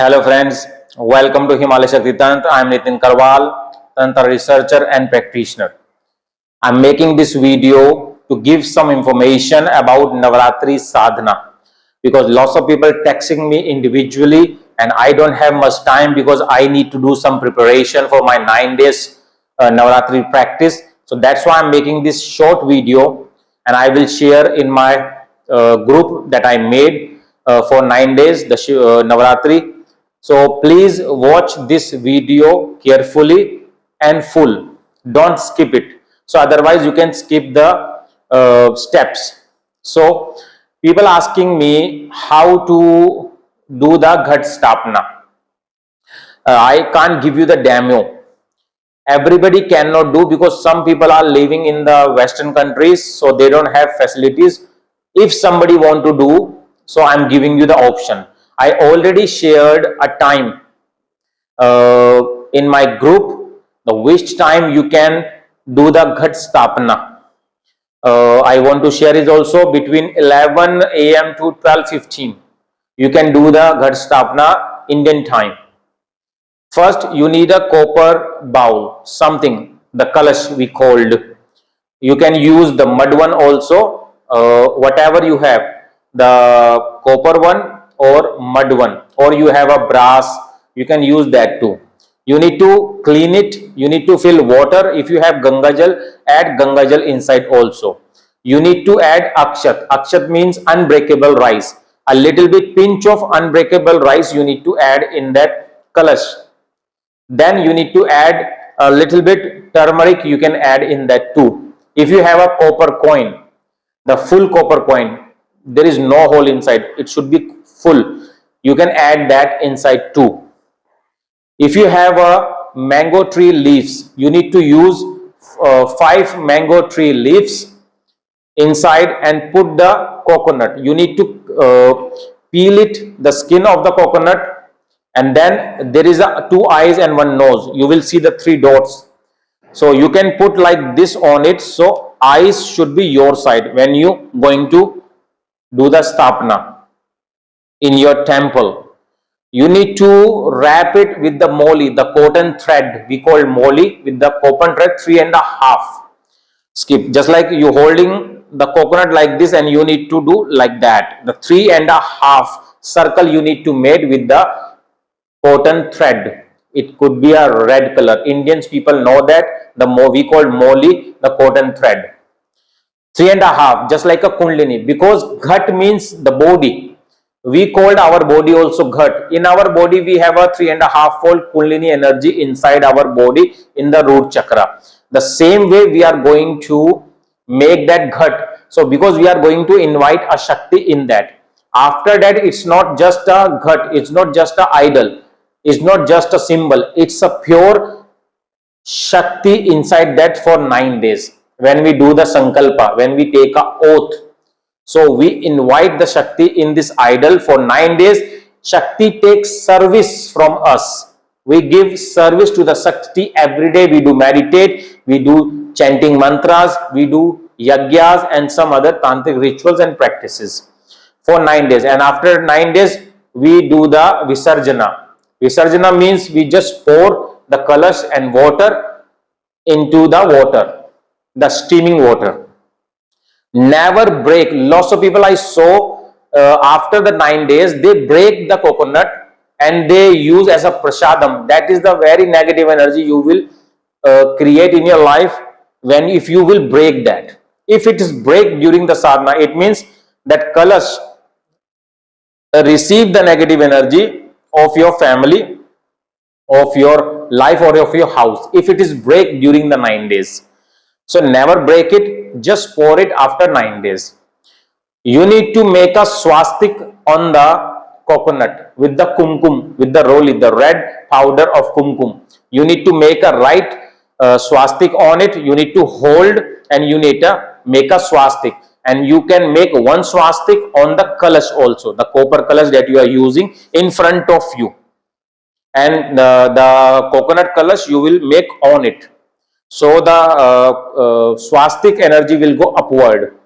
Hello friends, welcome to Himalaya Shakti Tantra. I am Nitin Karwal, Tantra researcher and practitioner. I am making this video to give some information about Navratri Sadhna because lots of people texting me individually and I don't have much time because I need to do some preparation for my 9 days Navratri practice. So that's why I am making this short video and I will share in my group that I made for 9 days the Navratri. So please watch this video carefully and full. Don't skip it. So otherwise you can skip the steps. So people asking me how to do the Ghatsthapana. I can't give you the demo. Everybody cannot do because some people are living in the Western countries, so they don't have facilities. If somebody want to do, so I'm giving you the option. I already shared a time in my group, which time you can do the Ghatsthapana. I want to share is also between 11 a.m. to 12:15. You can do the Ghatsthapana Indian time. First, you need a copper bowl, something, the kalash we called. You can use the mud one also, whatever you have, the copper one or mud one, or you have a brass, you can use that too. You need to clean it, you need to fill water. If you have Ganga Jal, add Ganga Jal inside also. You need to add akshat. Akshat means unbreakable rice. A little bit pinch of unbreakable rice you need to add in that kalash. Then you need to add a little bit turmeric, you can add in that too. If you have a copper coin, the full copper coin, there is no hole inside, it should be full, you can add that inside too. If you have a mango tree leaves, you need to use 5 mango tree leaves inside and put the coconut. You need to peel it, the skin of the coconut, and then there is a 2 eyes and 1 nose. You will see the 3 dots. So you can put like this on it. So eyes should be your side when you going to do the sthapana in your temple. You need to wrap it with the moli, the cotton thread we call moli, with the cotton thread 3.5. Skip, just like you holding the coconut like this, and you need to do like that. The 3.5 circle you need to make with the cotton thread. It could be a red color. Indians people know that we call moli, the cotton thread. 3.5, just like a kundalini, because ghat means the body. We called our body also ghat. In our body we have a 3.5 fold kundalini energy inside our body in the root chakra. The same way we are going to make that ghat. So because we are going to invite a Shakti in that. After that, it's not just a ghat, it's not just a idol, it's not just a symbol, it's a pure Shakti inside that for 9 days. When we do the Sankalpa, when we take a oath, so we invite the Shakti in this idol for 9 days. Shakti takes service from us. We give service to the Shakti every day. We do meditate, we do chanting mantras, we do yagyas and some other tantric rituals and practices for 9 days. And after 9 days, we do the Visarjana. Visarjana means we just pour the kalash and water into the water, the steaming water. Never break. Lots of people I saw after the 9 days, they break the coconut and they use as a prasadam. That is the very negative energy you will create in your life when if you will break that. If it is break during the sadhana, it means that kalash receive the negative energy of your family, of your life or of your house, if it is break during the 9 days. So never break it, just pour it after 9 days. You need to make a swastik on the coconut with the kumkum, with the roli, the red powder of kumkum. You need to make a right swastik on it. You need to hold and you need to make a swastik. And you can make 1 swastik on the kalash also, the copper kalash that you are using in front of you. And the coconut kalash you will make on it. So the swastik energy will go upward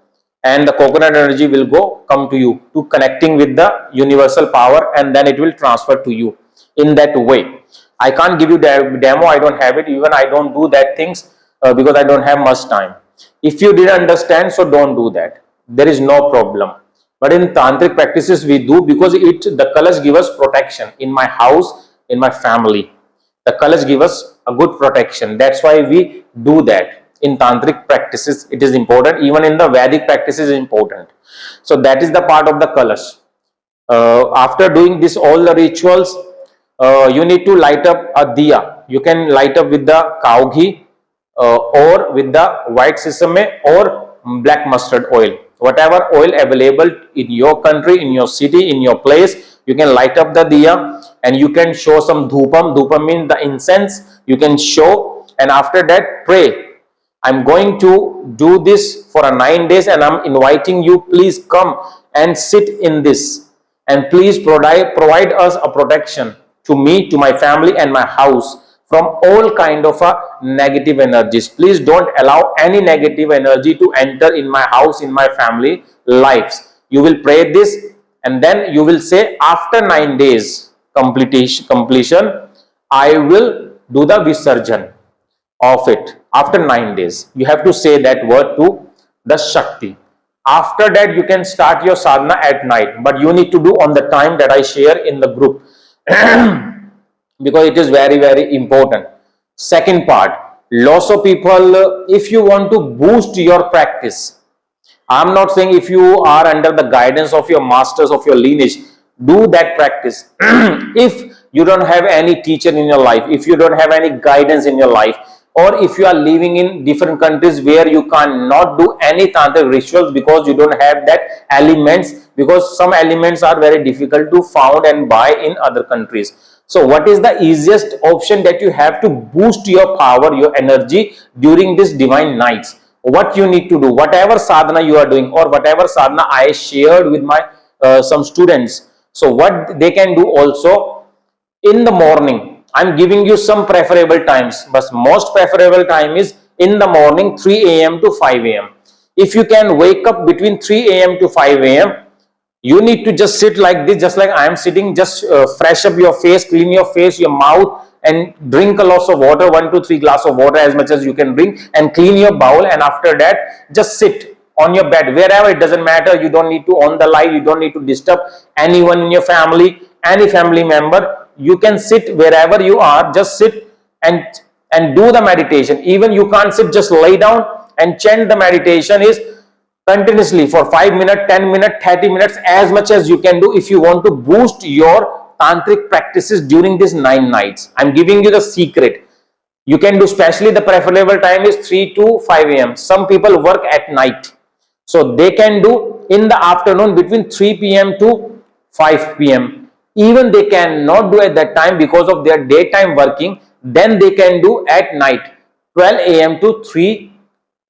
and the coconut energy will come to you, to connecting with the universal power, and then it will transfer to you. in that way. I can't give you the demo, I don't have it, even I don't do that things because I don't have much time. If you didn't understand, so don't do that, there is no problem. But in tantric practices we do, because the colors give us protection in my house, in my family. The colors give us a good protection. That's why we do that. In tantric practices it is important, even in the Vedic practices is important. So that is the part of the colors. After doing this all the rituals, you need to light up a diya. You can light up with the cow ghee or with the white sesame or black mustard oil. Whatever oil available in your country, in your city, in your place, you can light up the diya and you can show some dhupam. Dhupam means the incense. You can show, and after that pray. I'm going to do this for 9 days and I'm inviting you, please come and sit in this, and please provide us a protection, to me, to my family and my house, from all kind of negative energies. Please don't allow any negative energy to enter in my house, in my family lives. You will pray this and then you will say, after 9 days completion, I will do the Visarjan of it. After 9 days you have to say that word to the Shakti. After that you can start your sadhana at night, but you need to do on the time that I share in the group because it is very, very important. Second part, lots of people, if you want to boost your practice, I'm not saying if you are under the guidance of your masters, of your lineage, do that practice. If you don't have any teacher in your life, if you don't have any guidance in your life, or if you are living in different countries where you cannot do any tantric rituals because you don't have that elements, because some elements are very difficult to found and buy in other countries. So what is the easiest option that you have to boost your power, your energy during these divine nights? What you need to do, whatever sadhana you are doing, or whatever sadhana I shared with my some students, so what they can do also, in the morning I'm giving you some preferable times, but most preferable time is in the morning 3 a.m. to 5 a.m. If you can wake up between 3 a.m. to 5 a.m., you need to just sit like this, just like I am sitting. Just fresh up your face, clean your face, your mouth, and drink a lot of water, 1 to 3 glass of water, as much as you can drink, and clean your bowl. And after that, just sit on your bed, wherever, it doesn't matter. You don't need to on the light, you don't need to disturb anyone in your family, any family member. You can sit wherever you are, just sit and do the meditation. Even you can't sit, just lay down and chant the meditation is continuously for 5 minutes, 10 minutes, 30 minutes, as much as you can do, if you want to boost your tantric practices during these 9 nights. I'm giving you the secret. You can do, especially the preferable time is 3 to 5 a.m. Some people work at night, so they can do in the afternoon between 3 p.m. to 5 p.m. Even they cannot do at that time because of their daytime working, then they can do at night 12 a.m. to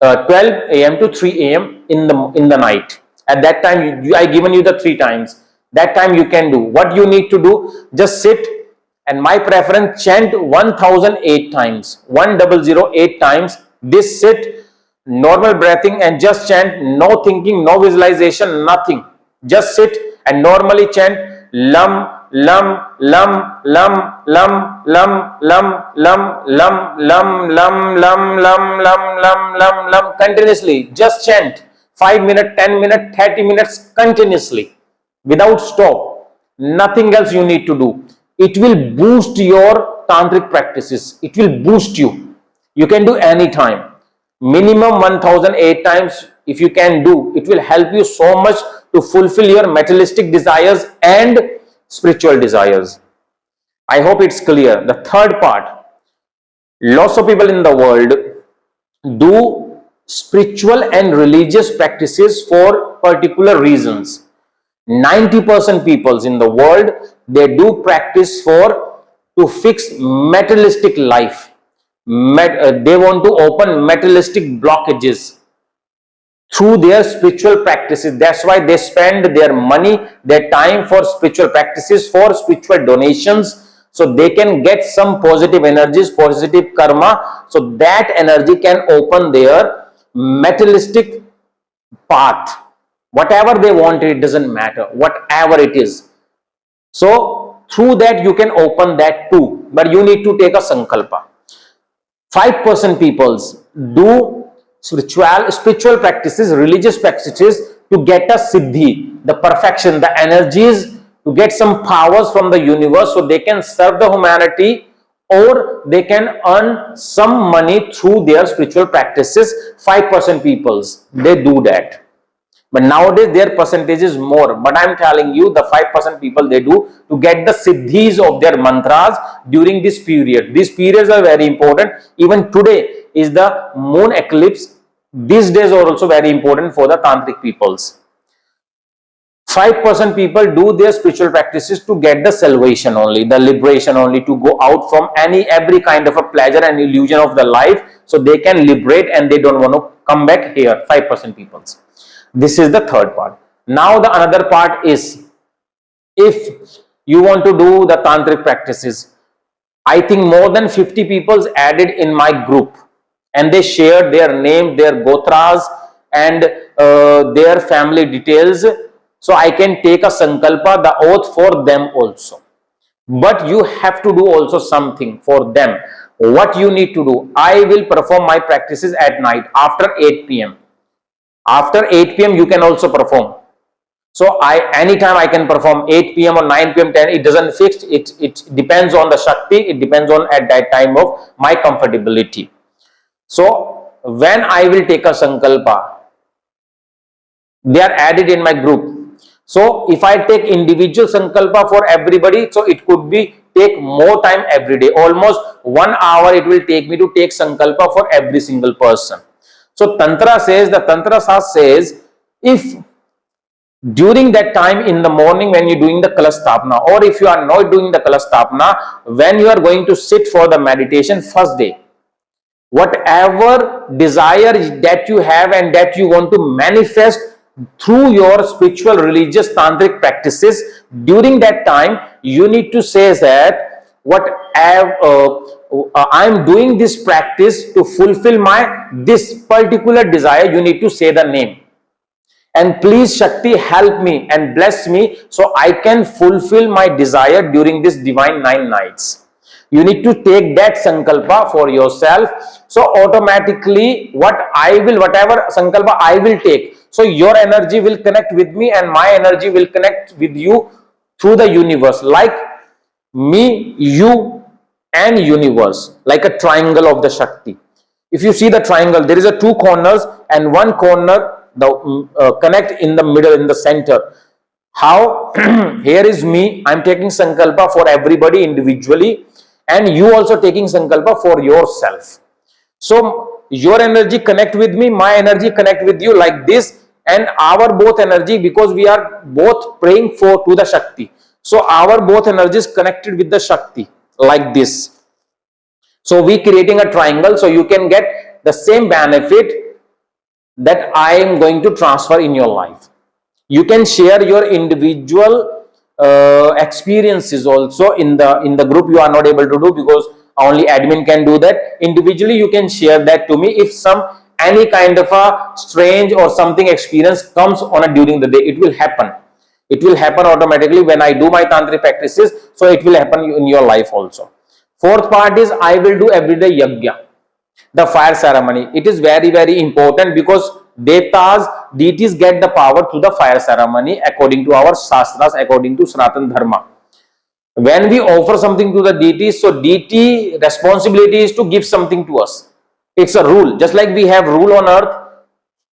12 a.m. to 3 a.m. in the night. At that time, I given you the 3 times. That time you can do. What you need to do, just sit, and my preference, chant 1008 times, 1008 times. This sit, normal breathing, and just chant, no thinking, no visualization, nothing. Just sit and normally chant lam lam lam lam lam lam lam lam lam lam lam lam lam lam lam lam continuously. Just chant 5 minutes, 10 minutes, 30 minutes continuously without stop. Nothing else you need to do. It will boost your tantric practices. It will boost you. You can do any time. Minimum 1008 times if you can do. It will help you so much to fulfill your materialistic desires and spiritual desires. I hope it's clear. The third part, lots of people in the world do spiritual and religious practices for particular reasons. 90% people in the world, they do practice to fix materialistic life. They want to open materialistic blockages through their spiritual practices. That's why they spend their money, their time for spiritual practices, for spiritual donations, so they can get some positive energies, positive karma, so that energy can open their materialistic path. Whatever they want, it doesn't matter, whatever it is. So through that you can open that too, but you need to take a sankalpa. 5% peoples do spiritual practices, religious practices to get a siddhi, the perfection, the energies, to get some powers from the universe so they can serve the humanity or they can earn some money through their spiritual practices. 5% peoples, they do that. But nowadays their percentage is more. But I'm telling you, the 5% people, they do to get the siddhis of their mantras during this period. These periods are very important. Even today is the moon eclipse. These days are also very important for the tantric peoples. 5% people do their spiritual practices to get the salvation only, the liberation only, to go out from every kind of a pleasure and illusion of the life, so they can liberate and they don't want to come back here. 5% people. This is the third part. Now the another part is, if you want to do the tantric practices, I think more than 50 people added in my group, and they shared their name, their gotras, and their family details, so I can take a sankalpa, the oath, for them also. But you have to do also something for them. What you need to do? I will perform my practices at night after 8 p.m. After 8 p.m. you can also perform. So anytime I can perform, 8 p.m. or 9 p.m., 10, it doesn't fix. It depends on the Shakti. It depends on at that time of my comfortability. So when I will take a sankalpa, they are added in my group. So if I take individual sankalpa for everybody, so it could be take more time every day. Almost 1 hour it will take me to take sankalpa for every single person. So Tantra says, the Tantra Shastra says, if during that time in the morning when you're doing the Ghatsthapana, or if you are not doing the Ghatsthapana, when you are going to sit for the meditation first day, whatever desire that you have and that you want to manifest through your spiritual, religious, tantric practices, during that time you need to say that I'm doing this practice to fulfill this particular desire. You need to say the name, and please Shakti help me and bless me so I can fulfill my desire during this divine 9 nights. You need to take that sankalpa for yourself. So automatically whatever sankalpa I will take, so your energy will connect with me and my energy will connect with you through the universe, like me, you and universe, like a triangle of the Shakti. If you see the triangle, there is a 2 corners and 1 corner connect in the middle, in the center. How? Here is me, I'm taking sankalpa for everybody individually, and you also taking sankalpa for yourself. So your energy connect with me, my energy connect with you, like this, and our both energy, because we are both praying to the Shakti, so our both energy is connected with the Shakti, like this. So we creating a triangle, so you can get the same benefit that I am going to transfer in your life. You can share your individual experiences also in the group. You are not able to do because only admin can do that. Individually you can share that to me. If any kind of a strange or something experience comes on during the day, it will happen. It will happen automatically when I do my tantric practices, so it will happen in your life also. Fourth part is, I will do everyday yajna, the fire ceremony. It is very, very important because deities get the power through the fire ceremony according to our shastras, according to Sanatana Dharma. When we offer something to the deities, so deity responsibility is to give something to us. It's a rule, just like we have rule on earth,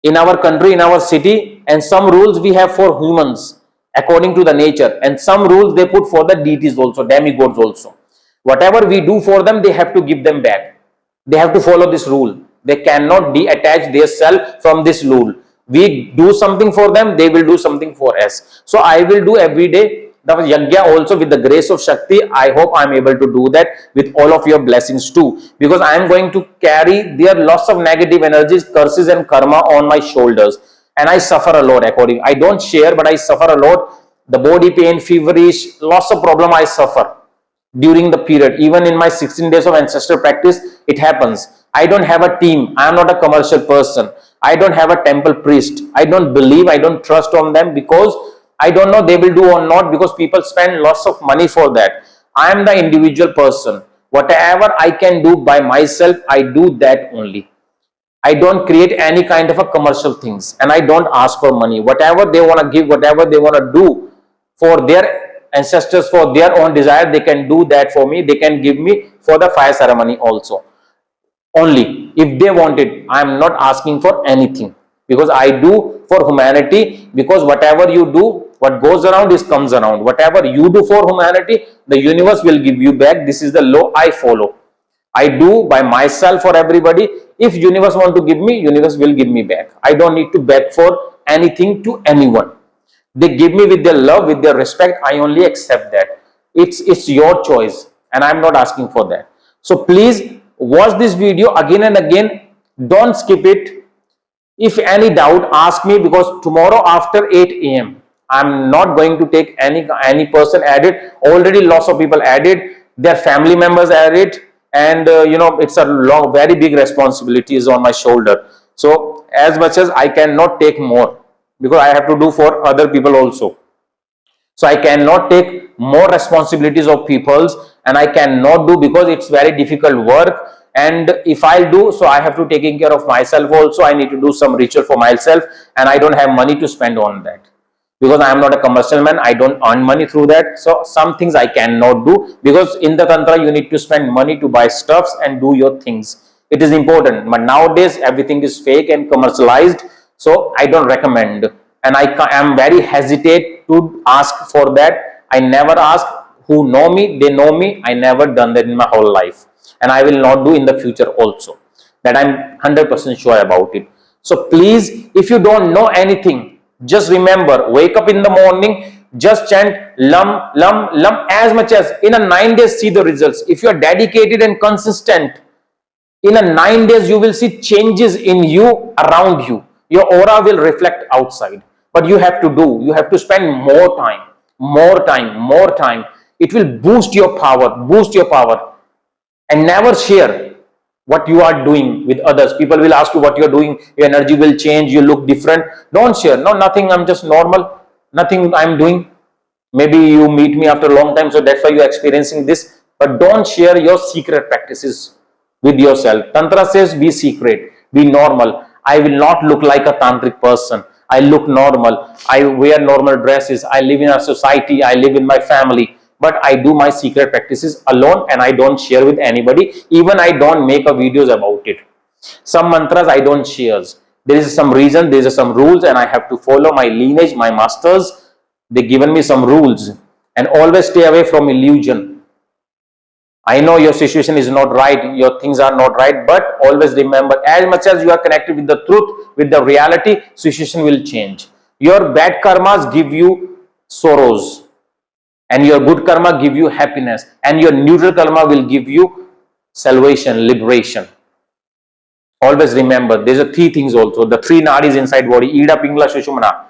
in our country, in our city, and some rules we have for humans according to the nature, and some rules they put for the deities also, demigods also. Whatever we do for them, they have to give them back. They have to follow this rule. They cannot detach their self from this rule. We do something for them, they will do something for us. So I will do every day the yajna also with the grace of Shakti. I hope I am able to do that with all of your blessings too, because I am going to carry their lots of negative energies, curses and karma on my shoulders, and I suffer a lot according. I don't share, but I suffer a lot. The body pain, feverish, lots of problem I suffer during the period. Even in my 16 days of ancestor practice, it happens. I don't have a team. I am not a commercial person. I don't have a temple priest. I don't believe, I don't trust on them, because I don't know they will do or not, because people spend lots of money for that. I am the individual person. Whatever I can do by myself, I do that only. I don't create any kind of a commercial things, and I don't ask for money. Whatever they want to give, whatever they want to do for their ancestors, for their own desire, they can do that for me. They can give me for the fire ceremony also. Only if they want it. I am not asking for anything, because I do for humanity. Because whatever you do, what goes around is comes around. Whatever you do for humanity, the universe will give you back. This is the law I follow. I do by myself for everybody. If universe want to give me, universe will give me back. I don't need to beg for anything to anyone. They give me with their love, with their respect. I only accept that. It's your choice, and I'm not asking for that. So please watch this video again and again. Don't skip it. If any doubt, ask me, because tomorrow after 8 a.m. I'm not going to take any person added. Already lots of people added. Their family members added, and it's a long, very big responsibility is on my shoulder. So as much as I cannot take more, because I have to do for other people also. So I cannot take more responsibilities of people's, and I cannot do, because it's very difficult work. And if I do, so I have to taking care of myself also. I need to do some ritual for myself, and I don't have money to spend on that, because I am not a commercial man. I don't earn money through that. So some things I cannot do, because in the Tantra you need to spend money to buy stuffs and do your things. It is important, but nowadays everything is fake and commercialized. So I don't recommend, and I am very hesitate to ask for that. I never ask. Who know me, they know me. I never done that in my whole life, and I will not do in the future also. That I'm 100% sure about it. So please, if you don't know anything, just remember, wake up in the morning, just chant lam lam lam as much as in a 9 days. See the results. If you are dedicated and consistent, in a 9 days you will see changes in you, around you. Your aura will reflect outside. But you have to do, you have to spend more time, more time, more time. It will boost your power, and never share what you are doing with others. People will ask you what you are doing, your energy will change, you look different. Don't share. No, nothing, I'm just normal, nothing I'm doing. Maybe you meet me after a long time, so that's why you're experiencing this. But don't share your secret practices with yourself. Tantra says be secret, be normal. I will not look like a tantric person. I look normal. I wear normal dresses. I live in a society. I live in my family. But I do my secret practices alone, and I don't share with anybody. Even I don't make a videos about it. Some mantras I don't share. There is some reason, there is some rules, and I have to follow my lineage, my masters. They given me some rules, and always stay away from illusion. I know your situation is not right, your things are not right, but always remember, as much as you are connected with the truth, with the reality, situation will change. Your bad karmas give you sorrows, and your good karma give you happiness, and your neutral karma will give you salvation, liberation. Always remember, there's a three things also, the three nadis inside body, Ida, Pingla, Sushumna,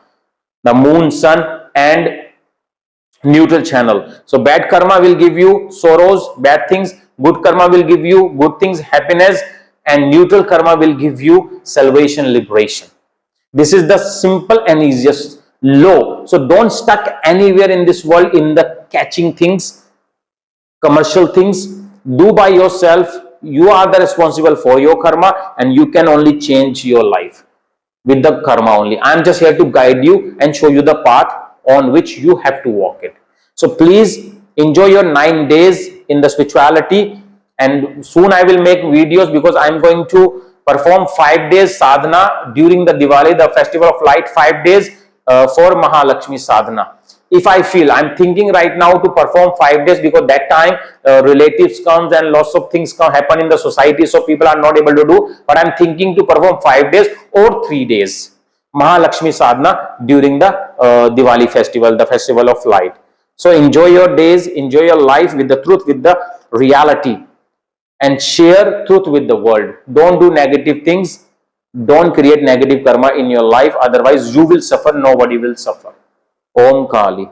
the moon, sun, and neutral channel. So bad karma will give you sorrows, bad things. Good karma will give you good things, happiness, and neutral karma will give you salvation, liberation. This is the simple and easiest law. So don't stuck anywhere in this world in the catching things, commercial things. Do by yourself. You are the responsible for your karma, and you can only change your life with the karma only. I am just here to guide you and show you the path on which you have to walk it. So please enjoy your 9 days in the spirituality, and soon I will make videos, because I am going to perform 5 days sadhana during the Diwali, the festival of light, 5 days for Mahalakshmi sadhana. If I feel, I'm thinking right now to perform 5 days, because that time relatives comes and lots of things happen in the society, so people are not able to do. But I'm thinking to perform 5 days or 3 days Mahalakshmi sadhana during the Diwali festival, the festival of light. So enjoy your days, enjoy your life with the truth, with the reality, and share truth with the world. Don't do negative things. Don't create negative karma in your life. Otherwise, you will suffer. Nobody will suffer. Om Kali.